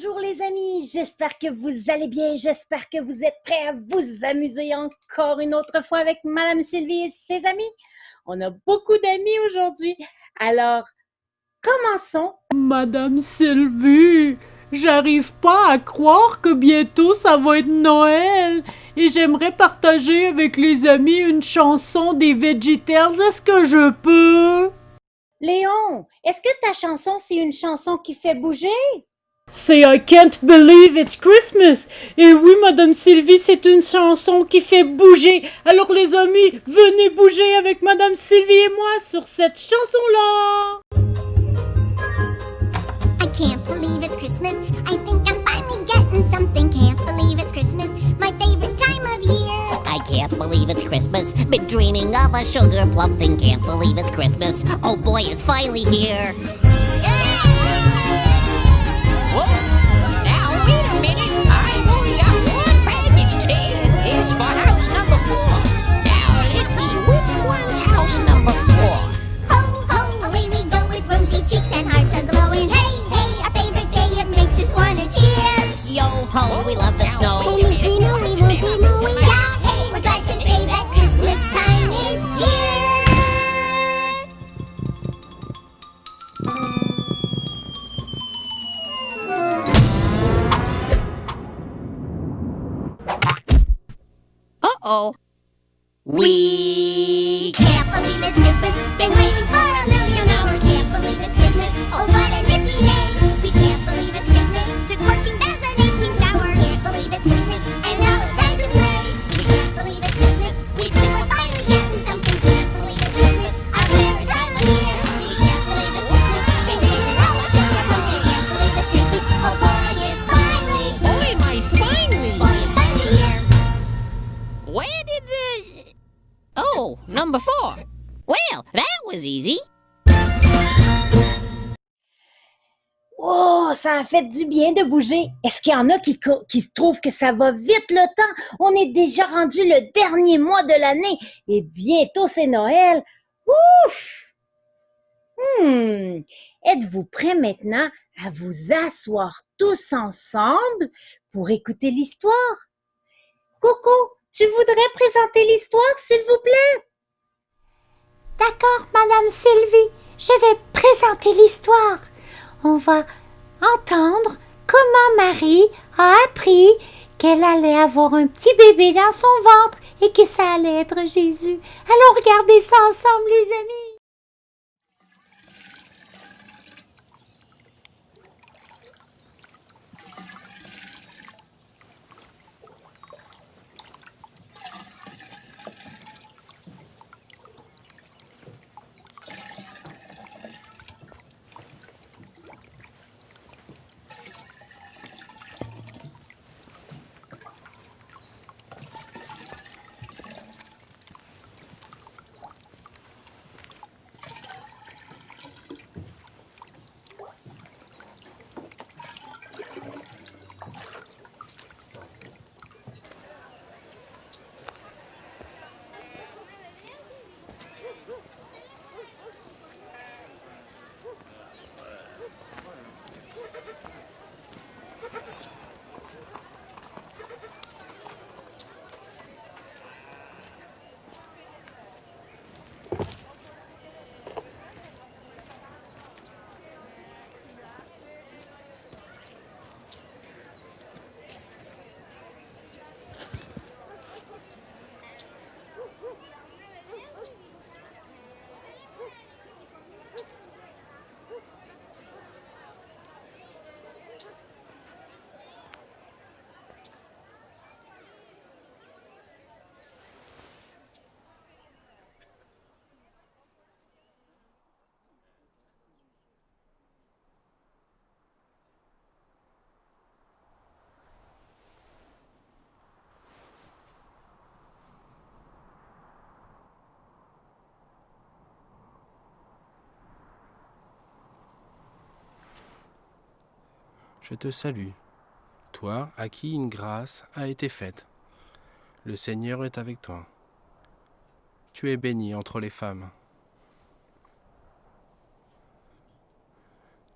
Bonjour les amis, j'espère que vous allez bien, j'espère que vous êtes prêts à vous amuser encore une autre fois avec Madame Sylvie et ses amis. On a beaucoup d'amis aujourd'hui, alors commençons. Madame Sylvie, j'arrive pas à croire que bientôt ça va être Noël et j'aimerais partager avec les amis une chanson des VeggieTales. Est-ce que je peux? Léon, est-ce que ta chanson c'est une chanson qui fait bouger? C'est I Can't Believe It's Christmas. Et oui, Madame Sylvie, c'est une chanson qui fait bouger. Alors les amis, venez bouger avec Madame Sylvie et moi sur cette chanson-là. I can't believe it's Christmas. I think I'm finally getting something. Can't believe it's Christmas. My favorite time of year. I can't believe it's Christmas. Been dreaming of a sugar plum thing. Can't believe it's Christmas. Oh boy, it's finally here. Whoa! Now wait a minute. I've only got one package today. It's for house number 4. Now let's see which one's house number 4. Ho, ho, away we go with rosy cheeks and hearts a-glowing. Hey, hey, our favorite day, it makes us wanna cheer. Yo ho, we love the snow. Hey, yes, we know we will be knowing. Yeah, hey, we're glad to say that Christmas time is here. Uh-oh. We Can't believe it's Christmas. Been waiting for a million hours. Can't believe it's Christmas. Oh, what a nifty day. We can't believe it's Christmas. Took 14 baths and 18 showers. Can't believe it's Christmas. And now it's time to play. We can't believe it's Christmas. We think we're finally getting something. Can't believe it's Christmas. Our favorite time of year. We can't believe it's Christmas. Been dreaming of a sugar plum. Can't believe it's Christmas. Oh boy, it's finally. Boy, my spinely. Boy, it's finally here. Where did the... Oh, number 4. Well, that was easy. Oh, ça a fait du bien de bouger. Est-ce qu'il y en a qui trouvent que ça va vite le temps? On est déjà rendu le dernier mois de l'année et bientôt c'est Noël. Ouf! Êtes-vous prêts maintenant à vous asseoir tous ensemble pour écouter l'histoire? Coco, tu voudrais présenter l'histoire, s'il vous plaît? D'accord, Madame Sylvie, je vais présenter l'histoire. On va entendre comment Marie a appris qu'elle allait avoir un petit bébé dans son ventre et que ça allait être Jésus. Allons regarder ça ensemble, les amis. Je te salue, toi à qui une grâce a été faite. Le Seigneur est avec toi. Tu es bénie entre les femmes.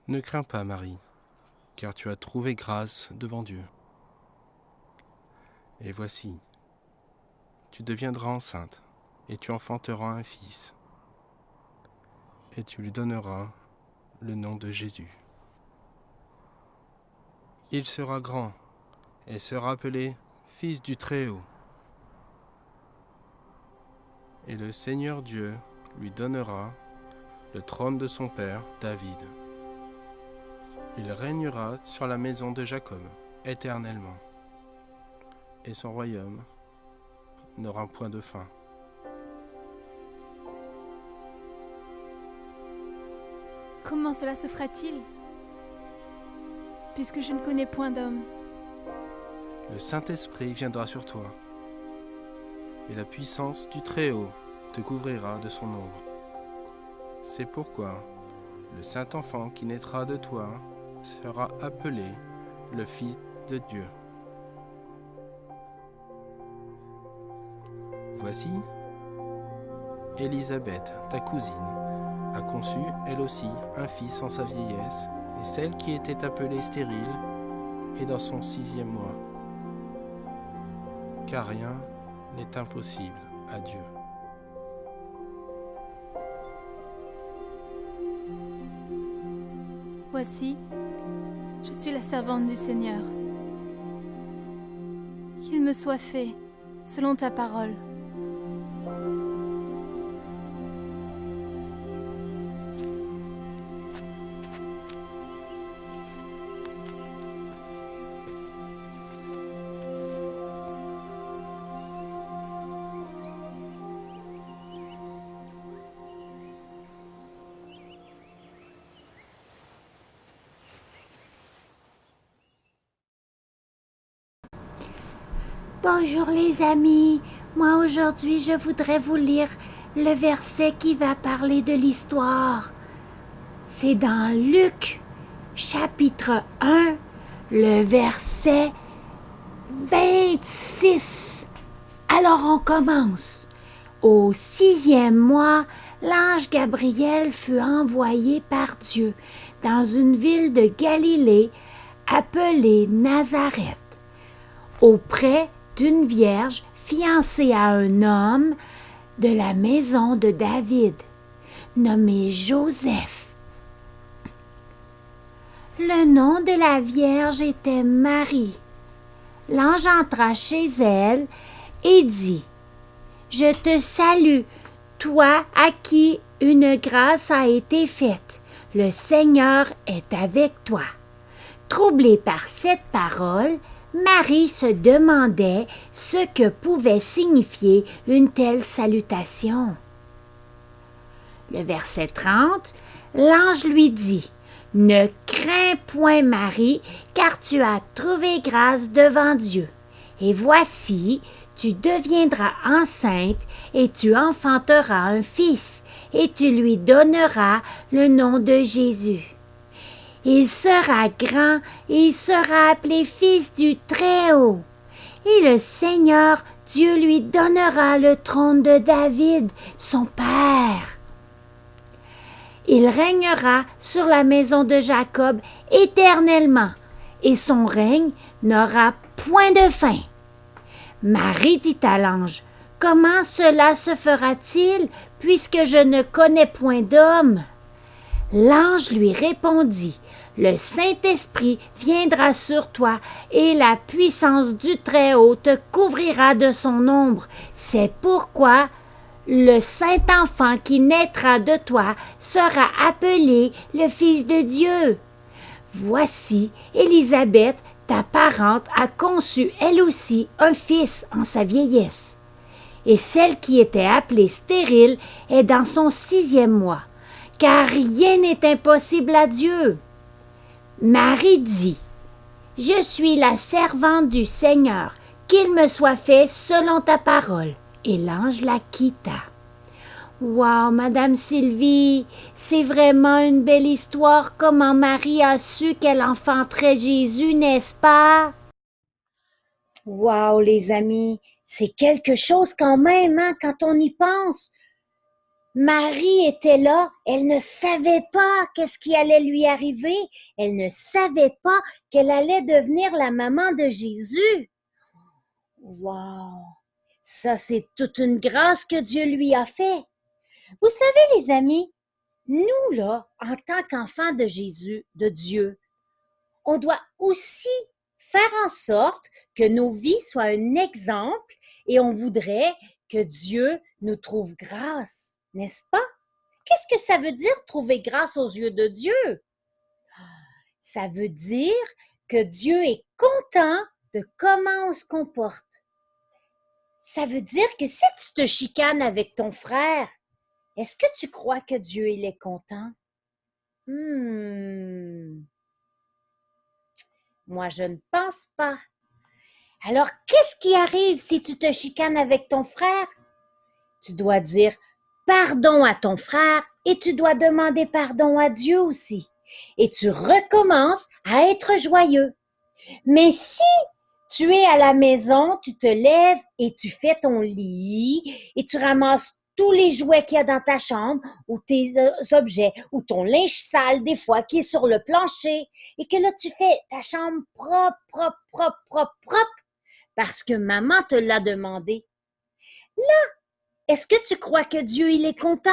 Ne crains pas, Marie, car tu as trouvé grâce devant Dieu. Et voici, tu deviendras enceinte, et tu enfanteras un fils, et tu lui donneras le nom de Jésus. Il sera grand, et sera appelé Fils du Très-Haut. Et le Seigneur Dieu lui donnera le trône de son père David. Il régnera sur la maison de Jacob éternellement, et son royaume n'aura point de fin. Comment cela se fera-t-il, puisque je ne connais point d'homme? Le Saint-Esprit viendra sur toi, et la puissance du Très-Haut te couvrira de son ombre. C'est pourquoi le Saint-Enfant qui naîtra de toi sera appelé le Fils de Dieu. Voici, Élisabeth, ta cousine, a conçu elle aussi un fils en sa vieillesse, et celle qui était appelée stérile est dans son 6e mois. Car rien n'est impossible à Dieu. Voici, je suis la servante du Seigneur. Qu'il me soit fait selon ta parole. Bonjour les amis, moi aujourd'hui je voudrais vous lire le verset qui va parler de l'histoire. C'est dans Luc, chapitre 1, le verset 26. Alors on commence. Au 6e mois, l'ange Gabriel fut envoyé par Dieu dans une ville de Galilée appelée Nazareth, auprès d'une vierge fiancée à un homme de la maison de David, nommé Joseph. Le nom de la vierge était Marie. L'ange entra chez elle et dit: « Je te salue, toi à qui une grâce a été faite. Le Seigneur est avec toi. » Troublée par cette parole, Marie se demandait ce que pouvait signifier une telle salutation. Le verset 30, l'ange lui dit: « Ne crains point Marie, car tu as trouvé grâce devant Dieu. Et voici, tu deviendras enceinte et tu enfanteras un fils, et tu lui donneras le nom de Jésus. Il sera grand et il sera appelé Fils du Très-Haut. Et le Seigneur Dieu lui donnera le trône de David, son père. Il régnera sur la maison de Jacob éternellement, et son règne n'aura point de fin. » Marie dit à l'ange: « Comment cela se fera-t-il, puisque je ne connais point d'homme? » L'ange lui répondit: « Le Saint-Esprit viendra sur toi, et la puissance du Très-Haut te couvrira de son ombre. C'est pourquoi le Saint-Enfant qui naîtra de toi sera appelé le Fils de Dieu. Voici, Élisabeth, ta parente, a conçu elle aussi un fils en sa vieillesse. Et celle qui était appelée stérile est dans son 6e mois, car rien n'est impossible à Dieu. » Marie dit: « Je suis la servante du Seigneur, qu'il me soit fait selon ta parole. » Et l'ange la quitta. Wow, Madame Sylvie, c'est vraiment une belle histoire comment Marie a su qu'elle enfanterait Jésus, n'est-ce pas? Wow, les amis, c'est quelque chose quand même, hein, quand on y pense. Marie était là, elle ne savait pas qu'est-ce qui allait lui arriver, elle ne savait pas qu'elle allait devenir la maman de Jésus. Wow! Ça, c'est toute une grâce que Dieu lui a fait. Vous savez, les amis, nous, là, en tant qu'enfants de Jésus, de Dieu, on doit aussi faire en sorte que nos vies soient un exemple et on voudrait que Dieu nous trouve grâce, n'est-ce pas? Qu'est-ce que ça veut dire trouver grâce aux yeux de Dieu? Ça veut dire que Dieu est content de comment on se comporte. Ça veut dire que si tu te chicanes avec ton frère, est-ce que tu crois que Dieu il est content? Moi, je ne pense pas. Alors, qu'est-ce qui arrive si tu te chicanes avec ton frère? Tu dois dire pardon à ton frère et tu dois demander pardon à Dieu aussi. Et tu recommences à être joyeux. Mais si tu es à la maison, tu te lèves et tu fais ton lit et tu ramasses tous les jouets qu'il y a dans ta chambre ou tes objets ou ton linge sale des fois qui est sur le plancher et que là tu fais ta chambre propre, propre, propre, propre, propre parce que maman te l'a demandé. Là, est-ce que tu crois que Dieu il est content?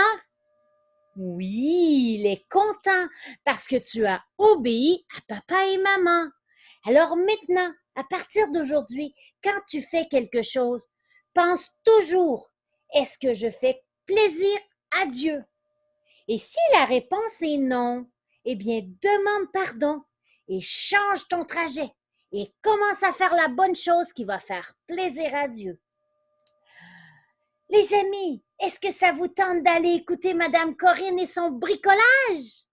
Oui, il est content parce que tu as obéi à papa et maman. Alors maintenant, à partir d'aujourd'hui, quand tu fais quelque chose, pense toujours, est-ce que je fais plaisir à Dieu? Et si la réponse est non, eh bien, demande pardon et change ton trajet et commence à faire la bonne chose qui va faire plaisir à Dieu. Les amis, est-ce que ça vous tente d'aller écouter Madame Corinne et son bricolage?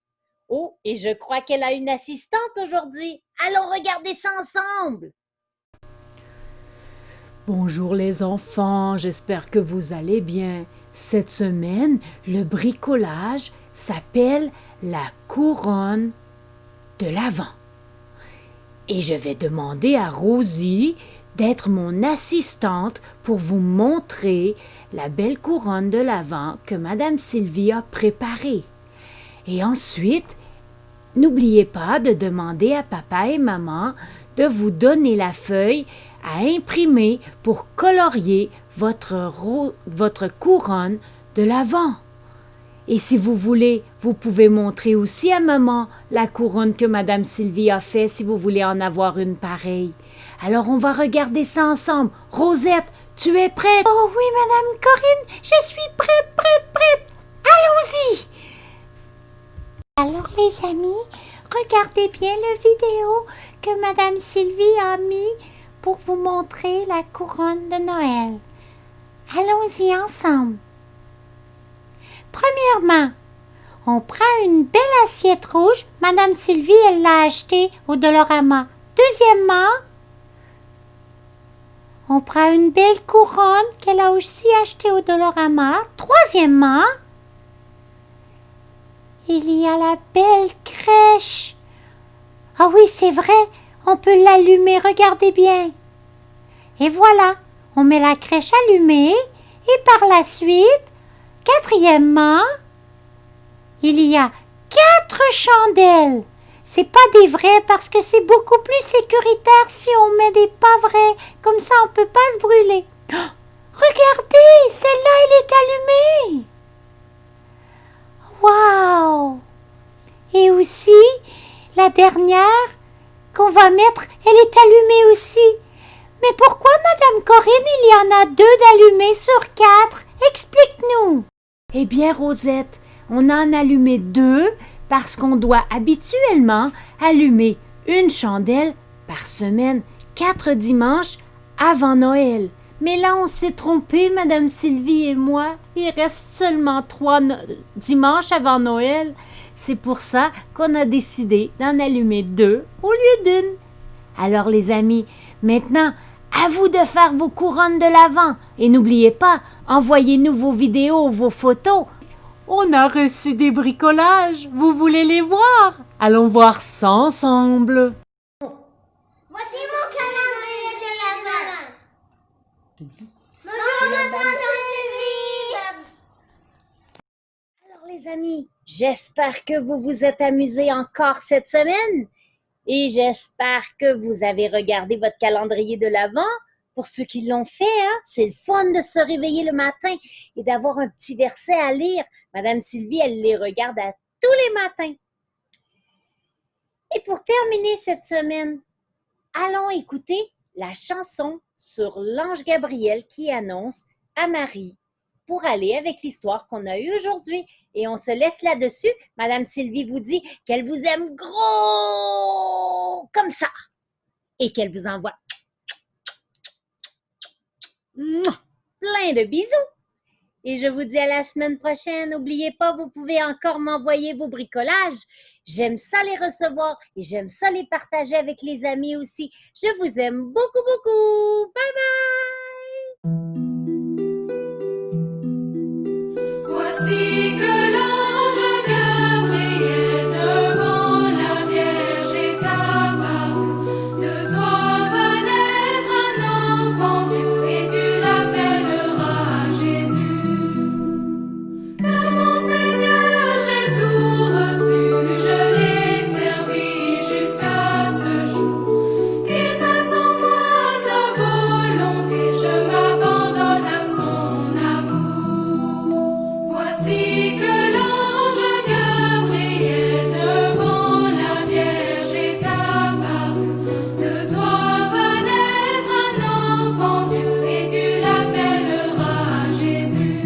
Oh, et je crois qu'elle a une assistante aujourd'hui. Allons regarder ça ensemble. Bonjour les enfants, j'espère que vous allez bien. Cette semaine, le bricolage s'appelle la couronne de l'Avent. Et je vais demander à Rosie d'être mon assistante pour vous montrer la belle couronne de l'Avent que Madame Sylvie a préparée. Et ensuite, n'oubliez pas de demander à papa et maman de vous donner la feuille à imprimer pour colorier votre couronne de l'Avent. Et si vous voulez, vous pouvez montrer aussi à maman la couronne que Madame Sylvie a fait si vous voulez en avoir une pareille. Alors on va regarder ça ensemble. Rosette, tu es prête? Oh oui, Madame Corinne, je suis prête, prête, prête. Allons-y. Alors les amis, regardez bien la vidéo que Madame Sylvie a mis pour vous montrer la couronne de Noël. Allons-y ensemble. Premièrement, on prend une belle assiette rouge. Madame Sylvie, elle l'a achetée au Dollarama. Deuxièmement, on prend une belle couronne qu'elle a aussi achetée au Dollarama. Troisièmement, il y a la belle crèche. Ah oui, c'est vrai, on peut l'allumer, regardez bien. Et voilà, on met la crèche allumée et par la suite, quatrièmement, il y a 4 chandelles. C'est pas des vraies parce que c'est beaucoup plus sécuritaire si on met des pas vrais. Comme ça, on peut pas se brûler. Oh, regardez, celle-là, elle est allumée. Waouh! Et aussi, la dernière qu'on va mettre, elle est allumée aussi. Mais pourquoi, Madame Corinne, il y en a 2 d'allumés sur 4? Explique-nous. Eh bien, Rosette, on en a allumé 2 parce qu'on doit habituellement allumer une chandelle par semaine, 4 dimanches avant Noël. Mais là, on s'est trompé, Madame Sylvie et moi. Il reste seulement 3 dimanches avant Noël. C'est pour ça qu'on a décidé d'en allumer 2 au lieu d'une. Alors, les amis, maintenant, à vous de faire vos couronnes de l'Avent. Et n'oubliez pas, envoyez-nous vos vidéos, vos photos. On a reçu des bricolages. Vous voulez les voir? Allons voir ça ensemble. Voici mon calendrier de l'Avent. Bonjour, madame. Les amis, j'espère que vous vous êtes amusés encore cette semaine et j'espère que vous avez regardé votre calendrier de l'Avent. Pour ceux qui l'ont fait, hein, c'est le fun de se réveiller le matin et d'avoir un petit verset à lire. Madame Sylvie, elle les regarde à tous les matins. Et pour terminer cette semaine, allons écouter la chanson sur l'ange Gabriel qui annonce à Marie pour aller avec l'histoire qu'on a eue aujourd'hui. Et on se laisse là-dessus. Madame Sylvie vous dit qu'elle vous aime gros comme ça et qu'elle vous envoie plein de bisous. Et je vous dis à la semaine prochaine. N'oubliez pas, vous pouvez encore m'envoyer vos bricolages. J'aime ça les recevoir et j'aime ça les partager avec les amis aussi. Je vous aime beaucoup, beaucoup. Bye bye! Voici que l'ange Gabriel devant la Vierge est apparu. De toi va naître un enfant Dieu et tu l'appelleras Jésus. De mon Seigneur j'ai tout reçu, je l'ai servi jusqu'à ce jour. Qu'il fasse en moi sa volonté, je m'abandonne à son amour. Voici que l'ange Gabriel devant la Vierge est apparu. De toi va naître un enfant Dieu et tu l'appelleras Jésus.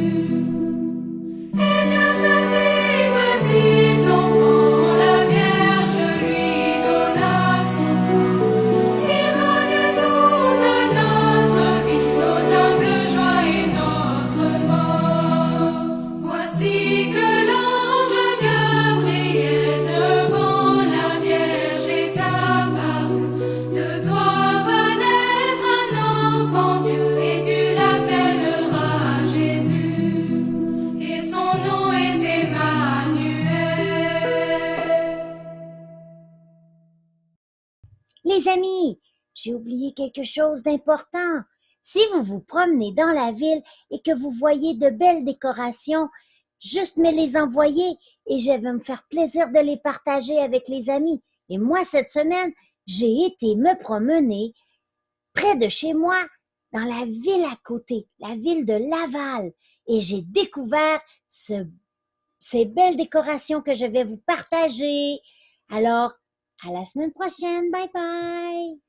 Et Dieu se fit petit enfant, la Vierge lui donna son corps. Il connut toute notre vie, nos humbles joies et notre mort. Voici que l'ange Gabriel devant la Vierge est apparu. De toi va naître un enfant Dieu et tu l'appelleras Jésus. Et son nom est Emmanuel. Les amis, j'ai oublié quelque chose d'important. Si vous vous promenez dans la ville et que vous voyez de belles décorations, juste me les envoyer et je vais me faire plaisir de les partager avec les amis. Et moi, cette semaine, j'ai été me promener près de chez moi, dans la ville à côté, la ville de Laval. Et j'ai découvert ces belles décorations que je vais vous partager. Alors, à la semaine prochaine. Bye bye.